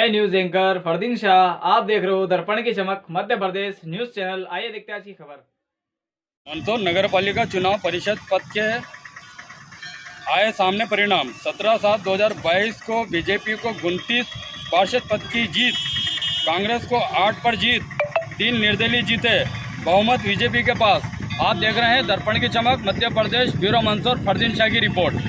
मैं news anchor Fardeen Shah. आप देख रहे हो दर्पण की चमक मध्य प्रदेश न्यूज चैनल। आइए देखते हैं आज की खबर। मंदसौर नगर पालिका चुनाव परिषद पद के आए सामने परिणाम। 17/7/2022 को बीजेपी को 29 पार्षद पद की जीत, कांग्रेस को 8 पर जीत, 3 निर्दलीय जीते, बहुमत बीजेपी के पास। आप देख रहे हैं दर्पण की चमक मध्य प्रदेश, ब्यूरो मंदसौर, फरदीन शाह की रिपोर्ट।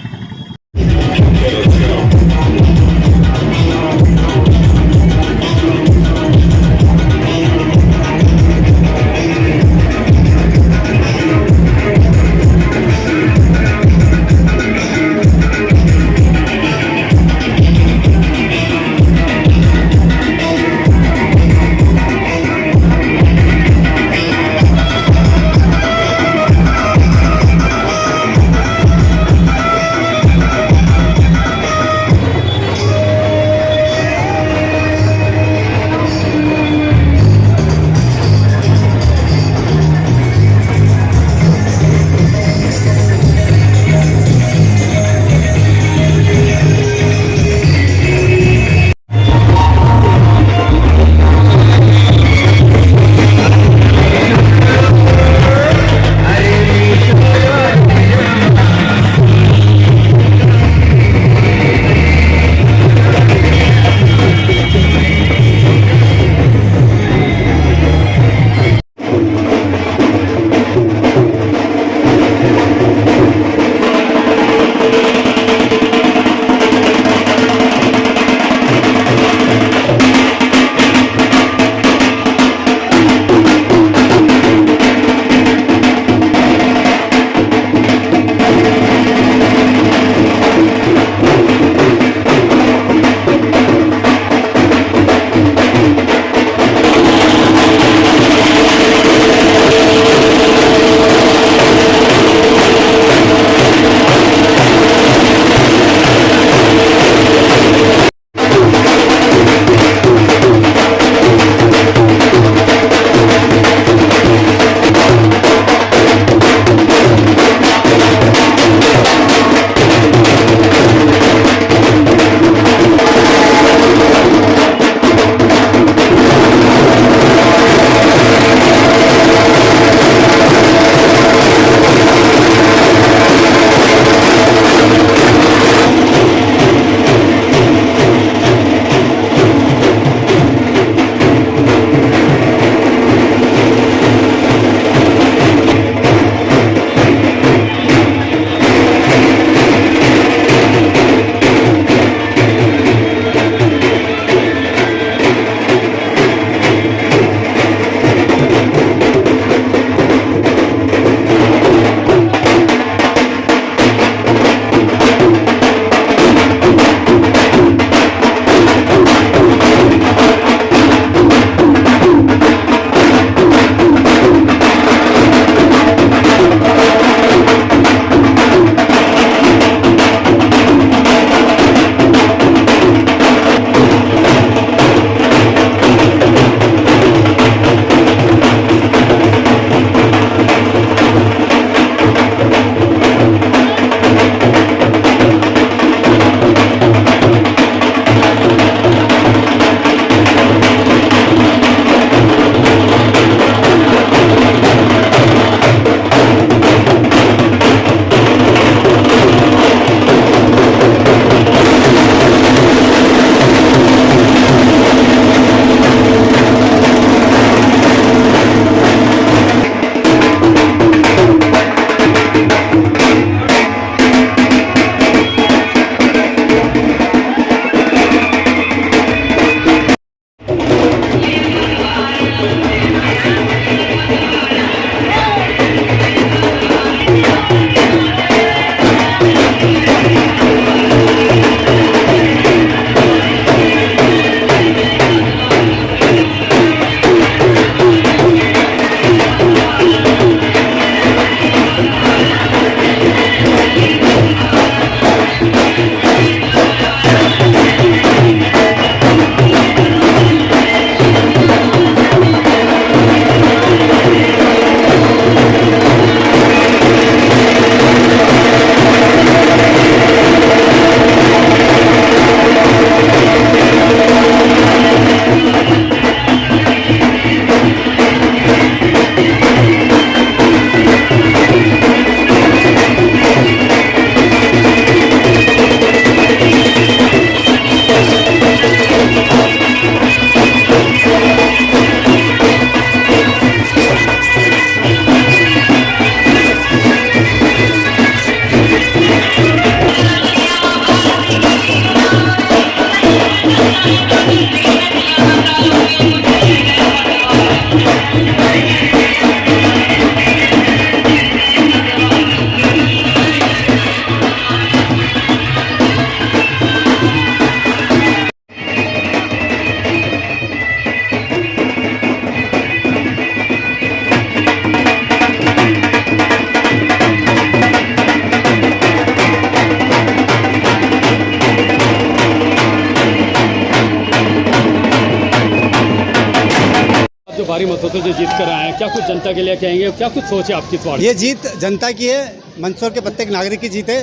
भारी मतों से जो जीत कर आए हैं, क्या कुछ जनता के लिए कहेंगे, क्या कुछ सोच है आपकी इस बार? ये जीत जनता की है, मंदसौर के प्रत्येक नागरिक की जीत है।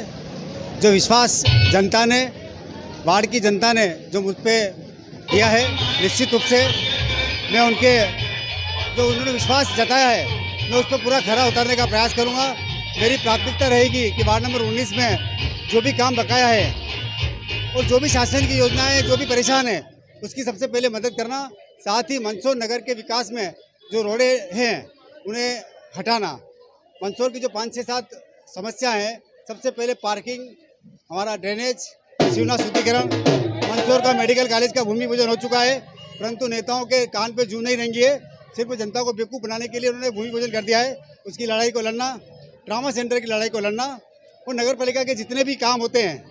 जो विश्वास जनता ने, वार्ड की जनता ने जो मुझ पर किया है, निश्चित रूप से मैं उनके जो उन्होंने विश्वास जताया है, मैं उस पर पूरा खरा उतारने का प्रयास करूंगा। मेरी प्राथमिकता रहेगी कि वार्ड नंबर 19 में जो भी काम बकाया है और जो भी शासन की योजनाएं जो भी परेशान है, उसकी सबसे पहले मदद करना। साथ ही मंदसौर नगर के विकास में जो रोडे हैं उन्हें हटाना। मंदसौर की जो 5 से 7 समस्या हैं, सबसे पहले पार्किंग, हमारा ड्रेनेज, शिवना शुद्धिकरण, मंदसौर का मेडिकल कॉलेज का भूमि पूजन हो चुका है, परंतु नेताओं के कान पे जूं नहीं रेंगी है। सिर्फ जनता को बेवकूफ़ बनाने के लिए उन्होंने भूमि पूजन कर दिया है। उसकी लड़ाई को लड़ना, ट्रामा सेंटर की लड़ाई को लड़ना और नगर पालिका के जितने भी काम होते हैं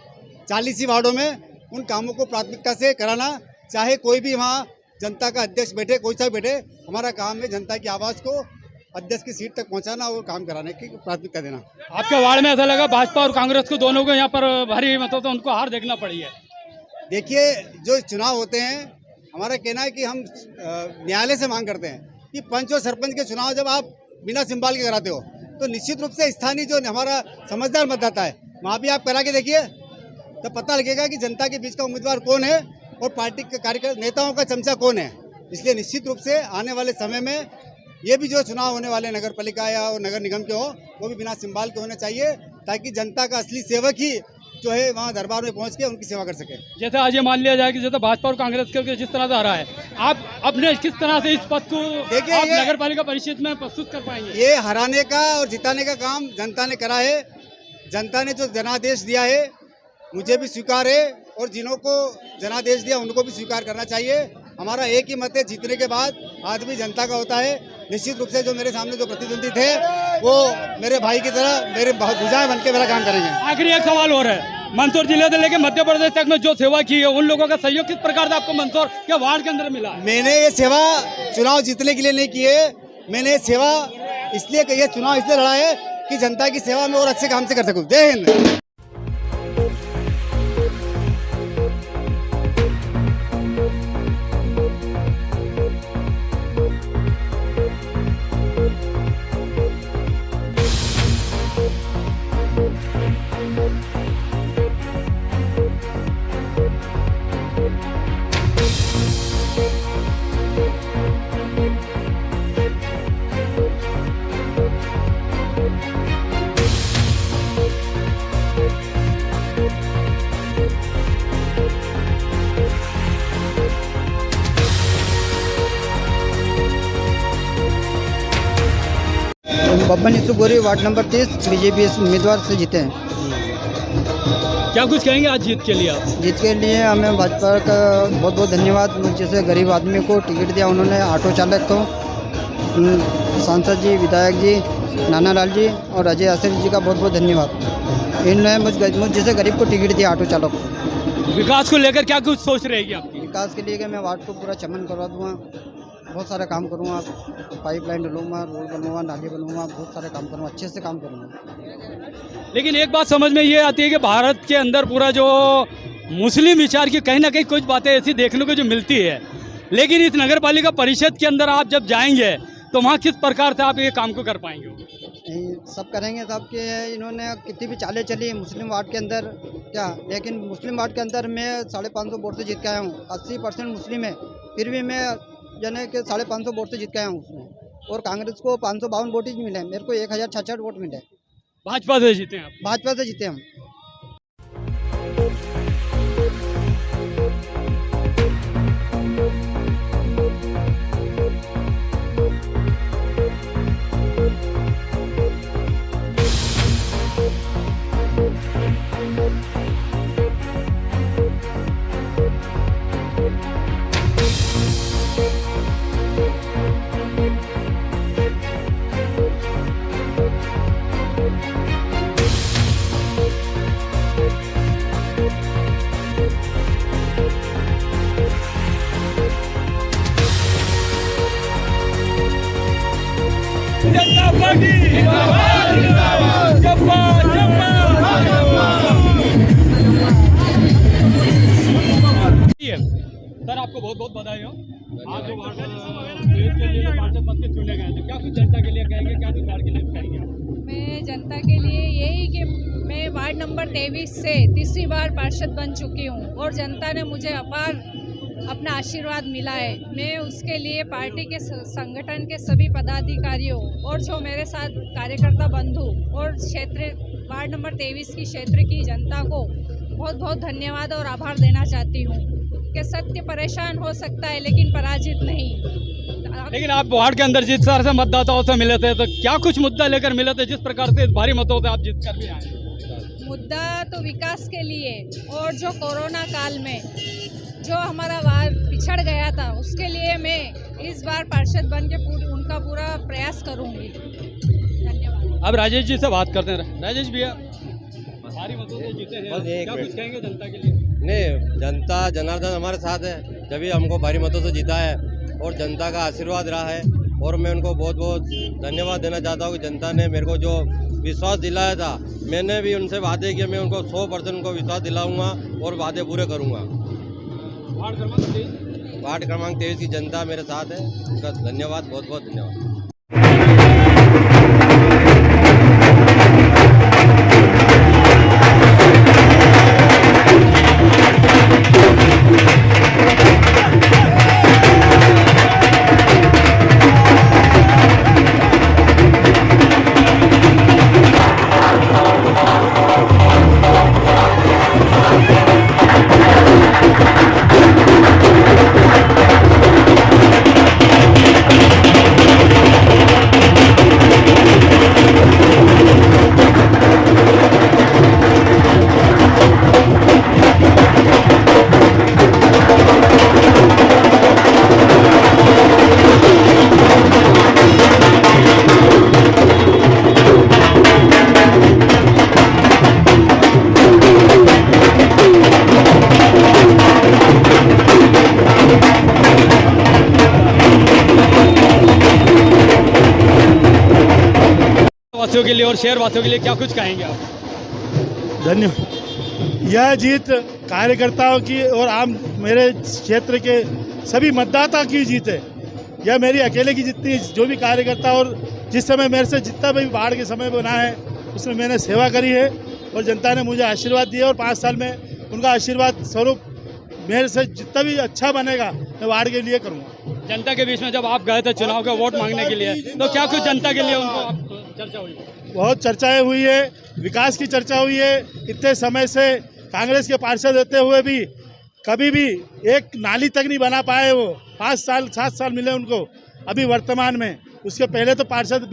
40 ही वार्डों में, उन कामों को प्राथमिकता से कराना। चाहे कोई भी वहाँ जनता का अध्यक्ष बैठे, कोई सा बैठे, हमारा काम है जनता की आवाज़ को अध्यक्ष की सीट तक पहुँचाना और काम कराने की प्राथमिकता देना। आपके वार्ड में ऐसा लगा भाजपा और कांग्रेस को दोनों को यहाँ पर भारी मतों से उनको हार देखना पड़ी है? देखिए, जो चुनाव होते हैं, हमारा कहना है कि हम न्यायालय से मांग करते हैं कि पंच और सरपंच के चुनाव जब आप बिना सिंबल के कराते हो, तो निश्चित रूप से स्थानीय जो हमारा समझदार मतदाता है, वहाँ भी आप करा के देखिए, तो पता लगेगा कि जनता के बीच का उम्मीदवार कौन है और पार्टी के कार्यकर्ता नेताओं का चमचा कौन है। इसलिए निश्चित रूप से आने वाले समय में ये भी जो चुनाव होने वाले नगर पालिका या और नगर निगम के हो, वो भी बिना सिंबल के होने चाहिए, ताकि जनता का असली सेवक ही जो है वहाँ दरबार में पहुँच के उनकी सेवा कर सके। जैसे आज ये मान लिया जाए कि जैसे भाजपा और कांग्रेस के जिस तरह से हरा है, आप अपने किस तरह से इस पद को आप नगर पालिका परिषद में प्रस्तुत कर पाएंगे? ये हराने का और जिताने का काम जनता ने करा है। जनता ने जो जनादेश दिया है, मुझे भी स्वीकार है और जिन्हों को जनादेश दिया उनको भी स्वीकार करना चाहिए। हमारा एक ही मत है, जीतने के बाद आदमी जनता का होता है। निश्चित रूप से जो मेरे सामने जो प्रतिद्वंदी थे, वो मेरे भाई की तरह मेरे भुजाएं बन के मेरा काम करेंगे। आखिरी एक सवाल और है, मंदसौर जिले से लेकर मध्य प्रदेश तक में जो सेवा की है, उन लोगों का सहयोग किस प्रकार से आपको मंदसौर के वार्ड के अंदर मिला? मैंने ये सेवा चुनाव जीतने के लिए नहीं की है, मैंने ये सेवा इसलिए ये चुनाव इसलिए लड़ा है कि जनता की सेवा में और अच्छे काम से कर सकूँ। जय हिंद। बब्बन यूसुफ गोरी, वार्ड नंबर 30, बीजेपी उम्मीदवार से जीते हैं। क्या कुछ कहेंगे आज जीत के लिए आप? जीत के लिए हमें भाजपा का बहुत बहुत धन्यवाद। जैसे गरीब आदमी को टिकट दिया उन्होंने, ऑटो चालक को, सांसद जी, विधायक जी, नाना लाल जी और अजय आसरी जी का बहुत बहुत धन्यवाद। इन्होंने मुझ जैसे गरीब को टिकट दिया, ऑटो चालक को। विकास को लेकर क्या कुछ सोच रहेगी आपकी? विकास के लिए मैं वार्ड को पूरा चमन करवा दूँगा, बहुत सारे काम करूँगा, पाइपलाइन डलूँगा, रोड बनूँगा, नाली बनूँगा, बहुत सारे काम करूँगा, अच्छे से काम करूँगा। लेकिन एक बात समझ में ये आती है कि भारत के अंदर पूरा जो मुस्लिम विचार की कहीं ना कहीं कुछ बातें ऐसी देखने को जो मिलती है, लेकिन इस नगर पालिका परिषद के अंदर आप जब जाएंगे तो वहाँ किस प्रकार से आप ये काम को कर पाएंगे? सब करेंगे सब के। इन्होंने कितनी भी चालें चली मुस्लिम वार्ड के अंदर क्या, लेकिन मुस्लिम वार्ड के अंदर मैं 550 वोट से जीत के आया हूँ। 80% मुस्लिम है, फिर भी मैं जने के 550 वोट से जीत के आया हूँ उसमें। और कांग्रेस को 552 वोट ही मिले, मेरे को 1066 वोट मिले। भाजपा से जीते हैं आप? भाजपा से जीते हम। सर आपको बहुत बहुत बधाई हो। आज जो देश के लिए जो पार्षद पद के चुने गए थे, क्या कुछ जनता के लिए कहेंगे, क्या कुछ वार्ड के लिए कहेंगे? मैं जनता के लिए यही कि मैं वार्ड नंबर 23 से तीसरी बार पार्षद बन चुकी हूँ और जनता ने मुझे अपार अपना आशीर्वाद मिला है। मैं उसके लिए पार्टी के संगठन के सभी पदाधिकारियों और जो मेरे साथ कार्यकर्ता बंधु और क्षेत्र वार्ड नंबर 23 की क्षेत्र की जनता को बहुत बहुत धन्यवाद और आभार देना चाहती हूँ कि सत्य परेशान हो सकता है लेकिन पराजित नहीं। लेकिन आप वार्ड के अंदर जिस तरह से मतदाताओं से मिले थे, तो क्या कुछ मुद्दा लेकर मिले थे जिस प्रकार से भारी मतों से आप जीत कर भी आए? मुद्दा तो विकास के लिए और जो कोरोना काल में जो हमारा वार्ड पिछड़ गया था उसके लिए मैं इस बार पार्षद बन के उनका पूरा प्रयास करूंगी। धन्यवाद। अब राजेश जी से बात करते हैं। राजेश भैया, भारी मतों से जीते हैं, क्या कुछ कहेंगे जनता के लिए? नहीं, जनता जनार्दन हमारे साथ है, जब हमको भारी मतों से जीता है और जनता का आशीर्वाद रहा है और मैं उनको बहुत बहुत धन्यवाद देना चाहता हूँ कि जनता ने मेरे को जो विश्वास दिलाया था, मैंने भी उनसे वादे किए, मैं उनको 100% उनको विश्वास दिलाऊंगा और वादे पूरे करूंगा। वार्ड क्रमांक 23 की जनता मेरे साथ है, उनका धन्यवाद, बहुत बहुत धन्यवाद। वासियों के लिए और शहर वासियों के लिए क्या कुछ कहेंगे आप? धन्यवाद। यह जीत कार्यकर्ताओं की और आम मेरे क्षेत्र के सभी मतदाता की जीत है। यह मेरी अकेले की जीत नहीं, जो भी कार्यकर्ता और जिस समय मेरे से जितना भी वार्ड के समय बना है उसमें मैंने सेवा करी है और जनता ने मुझे आशीर्वाद दिया और 5 साल में उनका आशीर्वाद स्वरूप मेरे से जितना भी अच्छा बनेगा मैं वार्ड के लिए करूँगा। जनता के बीच में जब आप गए थे चुनाव का वोट मांगने के लिए, तो क्या कुछ जनता के लिए उनको चर्चा हुई? बहुत चर्चाएं हुई है, विकास की चर्चा हुई है। इतने समय से कांग्रेस के पार्षद रहते हुए भी कभी भी एक नाली तक नहीं बना पाए वो। 5 साल 7 साल मिले उनको अभी वर्तमान में। उसके पहले तो पार्षद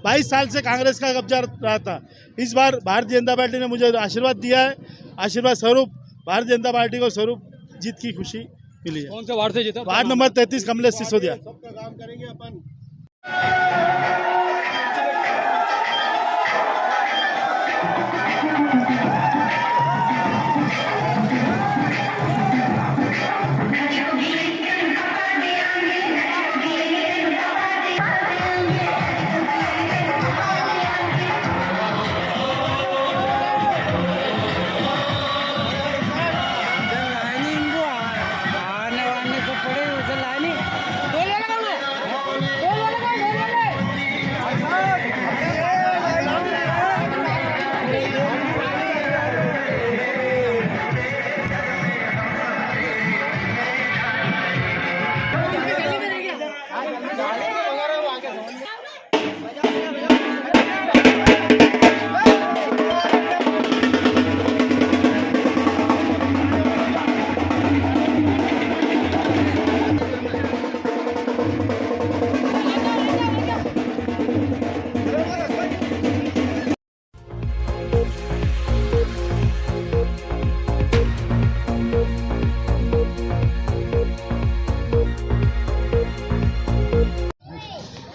22 साल से कांग्रेस का कब्जा रहा था। इस बार भारतीय जनता पार्टी ने मुझे आशीर्वाद दिया है, आशीर्वाद स्वरूप भारतीय जनता पार्टी को स्वरूप जीत की खुशी मिली है। कौन से वार्ड से जीता? Ward number 33 Kamlesh Sisodia.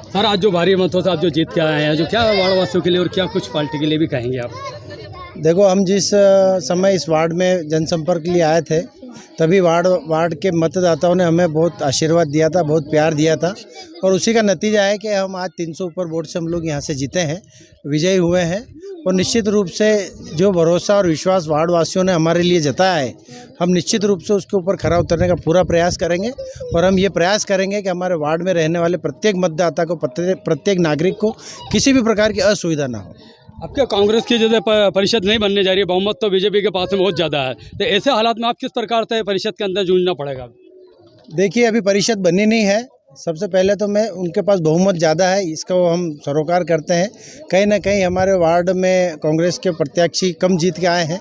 Sir आज जो भारी मतों से आप जो जीत के आए हैं, जो क्या वार्ड वासियों के लिए और क्या कुछ पार्टी के लिए भी कहेंगे आप? देखो, हम जिस समय इस वार्ड में जनसंपर्क के लिए आए थे तभी वार्ड के मतदाताओं ने हमें बहुत आशीर्वाद दिया था, बहुत प्यार दिया था और उसी का नतीजा है कि हम आज 300 ऊपर वोट से हम लोग यहाँ से जीते हैं, विजयी हुए हैं। और निश्चित रूप से जो भरोसा और विश्वास वार्ड वासियों ने हमारे लिए जताया है, हम निश्चित रूप से उसके ऊपर खरा उतरने का पूरा प्रयास करेंगे और हम ये प्रयास करेंगे कि हमारे वार्ड में रहने वाले प्रत्येक मतदाता को, प्रत्येक नागरिक को किसी भी प्रकार की असुविधा ना हो। आपके कांग्रेस की जो परिषद नहीं बनने जा रही है, बहुमत तो बीजेपी के पास में बहुत ज़्यादा है, तो ऐसे हालात में आप किस प्रकार से परिषद के अंदर जूझना पड़ेगा? देखिए, अभी परिषद बनी नहीं है। सबसे पहले तो मैं उनके पास बहुमत ज़्यादा है, इसका वो हम सरोकार करते हैं। कहीं ना कहीं हमारे वार्ड में कांग्रेस के प्रत्याशी कम जीत के आए हैं,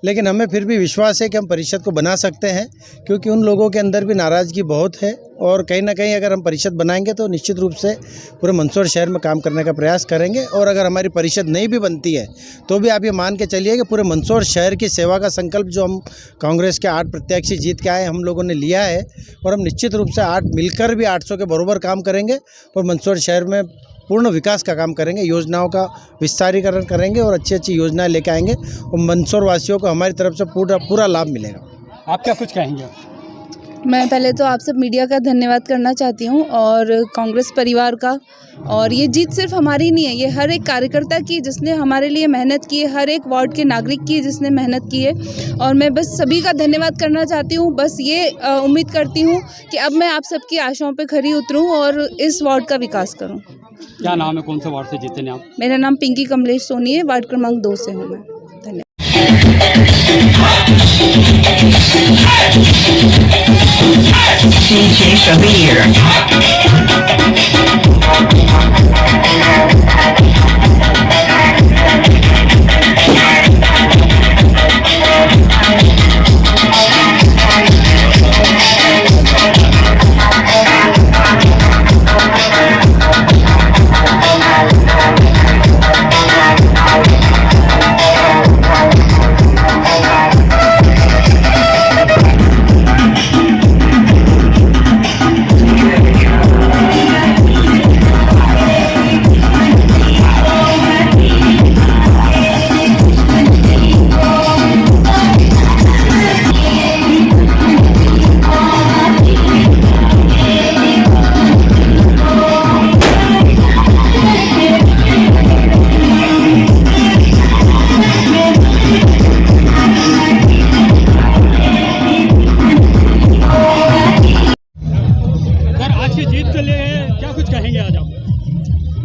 लेकिन हमें फिर भी विश्वास है कि हम परिषद को बना सकते हैं, क्योंकि उन लोगों के अंदर भी नाराज़गी बहुत है। और कहीं ना कहीं अगर हम परिषद बनाएंगे तो निश्चित रूप से पूरे मंदसौर शहर में काम करने का प्रयास करेंगे। और अगर हमारी परिषद नहीं भी बनती है तो भी आप ये मान के चलिए कि पूरे मंदसौर शहर की सेवा का संकल्प जो हम कांग्रेस के 8 प्रत्याशी जीत के आए हम लोगों ने लिया है, और हम निश्चित रूप से 8 मिलकर भी 800 के बराबर काम करेंगे और मंदसौर शहर में पूर्ण विकास का काम करेंगे, योजनाओं का विस्तारीकरण करेंगे और अच्छी अच्छी योजनाएं लेकर आएंगे और मंदसौर वासियों को हमारी तरफ से पूरा लाभ मिलेगा। आप क्या कुछ कहेंगे? मैं पहले तो आप सब मीडिया का धन्यवाद करना चाहती हूँ और कांग्रेस परिवार का। और ये जीत सिर्फ हमारी नहीं है, ये हर एक कार्यकर्ता की जिसने हमारे लिए मेहनत की है, हर एक वार्ड के नागरिक की जिसने मेहनत की है। और मैं बस सभी का धन्यवाद करना चाहती हूँ। बस ये उम्मीद करती हूँ कि अब मैं आप सबकी आशाओं पे खरी उतरूँ और इस वार्ड का विकास करूँ। क्या नाम है, कौन से वार्ड से जीते हैं आप? मेरा नाम पिंकी कमलेश सोनी है, वार्ड क्रमांक 2 से हूँ मैं। धन्यवाद। DJ Shabir.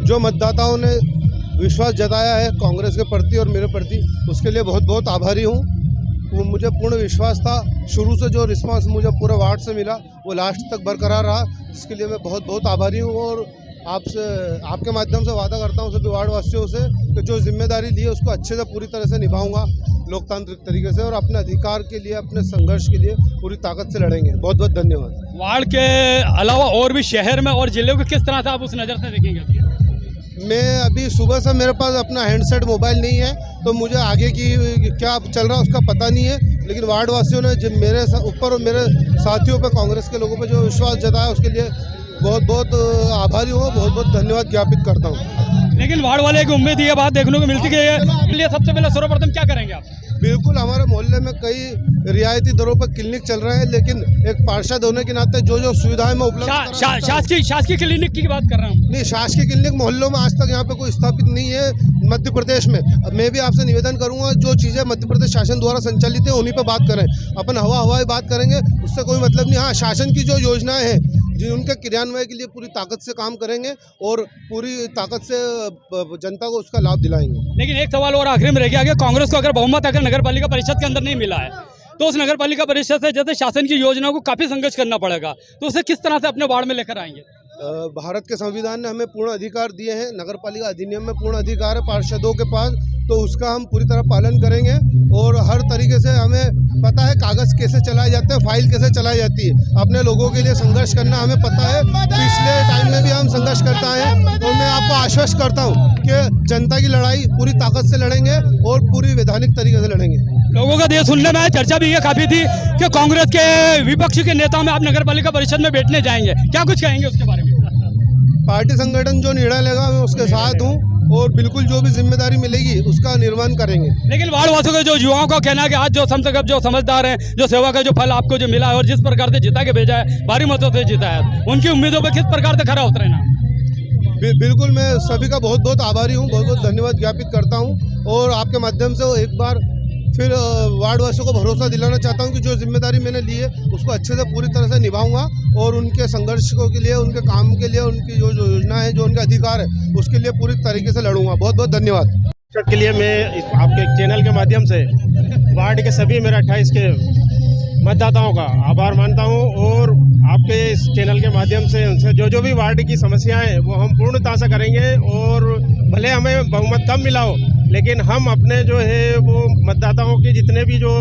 जो मतदाताओं ने विश्वास जताया है कांग्रेस के प्रति और मेरे प्रति, उसके लिए बहुत बहुत आभारी हूँ। वो मुझे पूर्ण विश्वास था, शुरू से जो रिस्पांस मुझे पूरे वार्ड से मिला वो लास्ट तक बरकरार रहा, इसके लिए मैं बहुत बहुत आभारी हूँ। और आपसे, आपके माध्यम से वादा करता हूँ सभी वार्ड वासियों से कि जो जिम्मेदारी ली है उसको अच्छे से पूरी तरह से निभाऊंगा लोकतांत्रिक तरीके से, और अपने अधिकार के लिए, अपने संघर्ष के लिए पूरी ताकत से लड़ेंगे। बहुत बहुत धन्यवाद। वार्ड के अलावा और भी शहर में और जिले को किस तरह से आप उस नज़र से देखेंगे? मैं अभी सुबह से, मेरे पास अपना हैंडसेट मोबाइल नहीं है तो मुझे आगे की क्या चल रहा है उसका पता नहीं है, लेकिन वार्ड वासियों ने जब मेरे ऊपर और मेरे साथियों पर, कांग्रेस के लोगों पर जो विश्वास जताया उसके लिए बहुत बहुत आभारी हूँ, बहुत बहुत धन्यवाद ज्ञापित करता हूँ। लेकिन वार्ड वाले की उम्मीद ये बात देखने को मिलती है कि लिए सबसे पहले सर्वप्रथम क्या करेंगे आप? बिल्कुल, हमारे मोहल्ले में कई रियायती दरों पर क्लिनिक चल रहे हैं, लेकिन एक पार्षद होने के नाते जो जो सुविधाएं मैं उपलब्ध शासकीय क्लिनिक की बात कर रहा हूँ। नहीं, शासकीय क्लिनिक मोहल्लों में आज तक यहाँ पे कोई स्थापित नहीं है मध्य प्रदेश में। मैं भी आपसे निवेदन करूंगा, जो चीज़ें मध्य प्रदेश शासन द्वारा संचालित है उन्हीं पर बात करें, अपन हवाई बात करेंगे उससे कोई मतलब नहीं। हाँ, शासन की जो योजनाएं हैं जी उनके क्रियान्वयन के लिए पूरी ताकत से काम करेंगे और पूरी ताकत से जनता को उसका लाभ दिलाएंगे। लेकिन एक सवाल और आखिरी में रह गया कि कांग्रेस को अगर बहुमत अगर नगर पालिका परिषद के अंदर नहीं मिला है तो उस नगर पालिका परिषद से जैसे शासन की योजनाओं को काफ़ी संघर्ष करना पड़ेगा, तो उसे किस तरह से अपने वार्ड में लेकर आएंगे? भारत के संविधान ने हमें पूर्ण अधिकार दिए हैं, नगर पालिका अधिनियम में पूर्ण अधिकार है पार्षदों के पास, तो उसका हम पूरी तरह पालन करेंगे। और हर तरीके से हमें पता है कागज़ कैसे चलाए जाते हैं, फाइल कैसे चलाई जाती है, अपने लोगों के लिए संघर्ष करना हमें पता है। पिछले टाइम में भी हम संघर्ष करता है, और मैं आपको आश्वस्त करता हूँ कि जनता की लड़ाई पूरी ताकत से लड़ेंगे और पूरी वैधानिक तरीके से लड़ेंगे। लोगों का देश सुनने में चर्चा भी ये काफ़ी थी कि कांग्रेस के विपक्ष के नेताओं में आप नगर पालिका परिषद में बैठने जाएंगे, क्या कुछ कहेंगे उसके बारे में? पार्टी संगठन जो निर्णय लेगा मैं उसके साथ हूँ, और बिल्कुल जो भी जिम्मेदारी मिलेगी उसका निर्वहन करेंगे। लेकिन वार्ड वासियों के जो युवाओं का कहना है कि आज जो संसद जो समझदार हैं, जो सेवा का जो फल आपको जो मिला है और जिस प्रकार से जिता के भेजा है, भारी मतों से जिता है, उनकी उम्मीदों पर किस प्रकार से खरा उतरे ना? बिल्कुल, मैं सभी का बहुत बहुत आभारी हूँ, बहुत बहुत धन्यवाद ज्ञापित करता हूँ और आपके माध्यम से एक बार फिर वार्ड वासियों को भरोसा दिलाना चाहता हूँ कि जो जिम्मेदारी मैंने ली है उसको अच्छे से पूरी तरह से निभाऊंगा और उनके संघर्षों के लिए, उनके काम के लिए, उनकी जो योजना है, जो उनके अधिकार है, उसके लिए पूरी तरीके से लड़ूंगा। बहुत बहुत धन्यवाद। के लिए मैं आपके चैनल के माध्यम से वार्ड के सभी मेरे 28 के मतदाताओं का आभार मानता हूं और आपके इस चैनल के माध्यम से उनसे जो भी वार्ड की समस्याएं हैं वो हम पूर्णता से करेंगे और भले हमें बहुमत कम मिला हो लेकिन हम अपने जो है वो मतदाताओं के जितने भी जो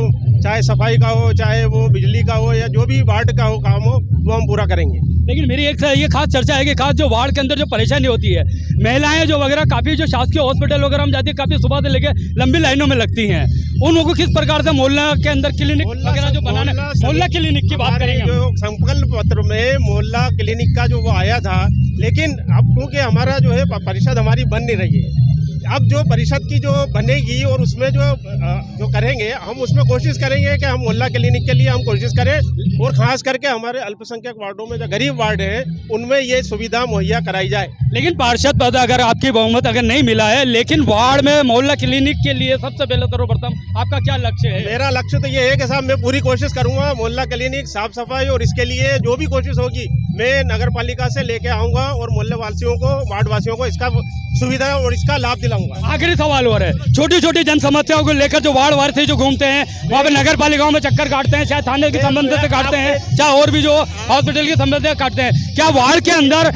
चाहे सफाई का हो, चाहे वो बिजली का हो या जो भी वार्ड का हो काम हो, वो हम पूरा करेंगे। लेकिन मेरी एक ये खास चर्चा है कि खास जो वार्ड के अंदर जो परेशानी होती है, महिलाएं जो वगैरह काफ़ी जो शासकीय हॉस्पिटल वगैरह हम जाती है, काफ़ी सुबह से लेकर लंबी लाइनों में लगती हैं, उन लोगों को किस प्रकार से मोहल्ला के अंदर क्लिनिक वगैरह जो बनाना, मोहल्ला क्लिनिक की बात करेंगे। जो संकल्प पत्र में मोहल्ला क्लिनिक का जो वो आया था, लेकिन अब क्योंकि हमारा जो है परिषद हमारी बन नहीं रही है, अब जो परिषद की जो बनेगी और उसमें जो करेंगे हम उसमें कोशिश करेंगे कि हम मोहल्ला क्लिनिक के लिए हम कोशिश करें और खास करके हमारे अल्पसंख्यक वार्डों में जो गरीब वार्ड हैं उनमें ये सुविधा मुहैया कराई जाए। लेकिन पार्षद पद अगर आपकी बहुमत अगर नहीं मिला है, लेकिन वार्ड में मोहल्ला क्लिनिक के लिए सबसे पहले सर्वप्रथम आपका क्या लक्ष्य है? मेरा लक्ष्य तो ये है कि साहब मैं पूरी कोशिश करूंगा मोहल्ला क्लिनिक साफ सफाई और इसके लिए जो भी कोशिश होगी मैं नगर पालिका से लेके आऊंगा और मोहल्ले वासियों को, वार्ड वासियों को इसका सुविधा और इसका लाभ दिलाऊंगा। आखिरी सवाल हो रहा है, छोटी छोटी जन समस्याओं को लेकर जो वार्ड वासी जो घूमते हैं वहाँ पे नगर पालिकाओं में चक्कर काटते हैं, चाहे थाने के संबंध से काटते हैं, चाहे और भी जो हॉस्पिटल के संबंध से काटते हैं, क्या वार्ड के अंदर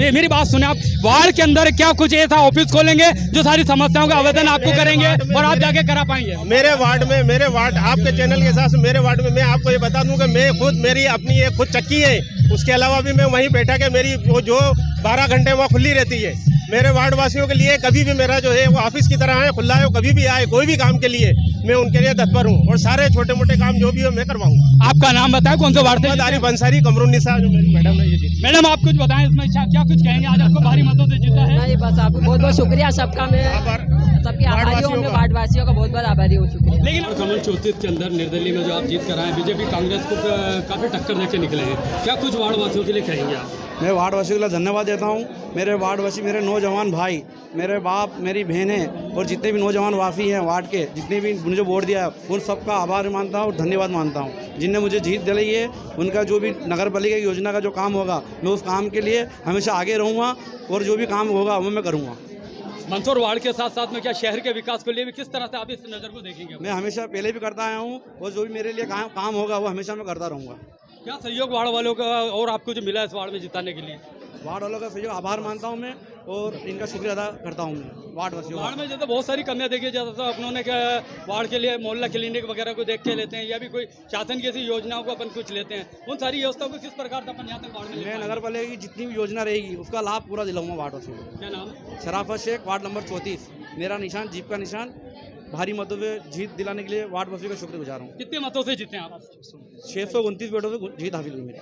मेरी बात सुने आप, वार्ड के अंदर क्या कुछ ऐसा ऑफिस खोलेंगे जो सारी समस्याओं का आवेदन आपको करेंगे और आप जाके करा पाएंगे? मेरे वार्ड आपके चैनल के हिसाब से मेरे वार्ड में मैं आपको ये बता दूं कि मैं खुद मेरी अपनी एक खुद चक्की है, उसके अलावा भी मैं वहीं बैठा के मेरी वो जो 12 घंटे वहाँ खुली रहती है। मेरे वार्ड वासियों के लिए कभी भी मेरा जो है वो ऑफिस की तरह है, खुला है, वो कभी भी आए कोई भी काम के लिए मैं उनके लिए तत्पर हूँ और सारे छोटे मोटे काम जो भी हो मैं करवाऊंगा। आपका नाम बताएं, कौन सा वार्ड से? आरिफ अंसारी, कमरुन्निसा जो मेरी मैडम है ये। मैडम आप कुछ बताएं इसमें क्या कुछ कहेंगे, आज आपको भारी मतों से जीता है? नहीं, बस आपको बहुत बहुत शुक्रिया सबका, मैं सबके आभारी हूँ, मैं वार्ड वासियों का बहुत बहुत आभारी हूँ, शुक्रिया। लेकिन कमल 34 के अंदर निर्दलीय में जो आप जीत कर आए, बीजेपी कांग्रेस को काफी टक्कर देके निकले हैं, क्या कुछ वार्ड वासियों के लिए कहेंगे आप? मैं वार्ड वासियों के लिए धन्यवाद देता हूँ। मेरे वार्ड वासी, मेरे नौजवान भाई, मेरे बाप, मेरी बहनें और जितने भी नौजवान वासी हैं वार्ड के, जितने भी मुझे वोट दिया है उन सबका आभार मानता हूँ और धन्यवाद मानता हूँ। जिनने मुझे जीत दिलाई है उनका जो भी नगर पालिका की योजना का जो काम होगा मैं उस काम के लिए हमेशा आगे रहूँगा और जो भी काम होगा वो मैं करूँगा। मंदसौर वार्ड के साथ साथ में क्या शहर के विकास के लिए भी किस तरह से आप इस नज़र को देखेंगे? मैं हमेशा पहले भी करता आया हूँ और जो भी मेरे लिए काम होगा वो हमेशा मैं करता रहूँगा। क्या सहयोग वार्ड वालों का और आपको जो मिला है इस वार्ड में जिताने के लिए? वार्ड वालों का सहयोग आभार मानता हूँ मैं और इनका शुक्रिया अदा करता हूँ मैं वार्ड वासियों। वार्ड में जैसे बहुत सारी कमियां देखी, जैसा अपनों क्या वार्ड के लिए मोहल्ला क्लिनिक वगैरह को देख के लेते हैं या भी कोई शासन की ऐसी योजनाओं को अपन कुछ लेते हैं, उन सारी व्यवस्थाओं को किस प्रकार से अपन यहाँ तक वार्ड में? मैं नगर पालिका की जितनी भी योजना रहेगी उसका लाभ पूरा दिलाऊंगा वार्ड वासियों को। क्या नाम है? शराफत शेख, वार्ड नंबर 34। मेरा निशान जीप का निशान। भारी मतों से जीत दिलाने के लिए वार्ड वासियों का शुक्रगुजार हूँ। कितने मतों से जीते हैं आप? 629 वोटों से जीत हासिल हुई मेरी।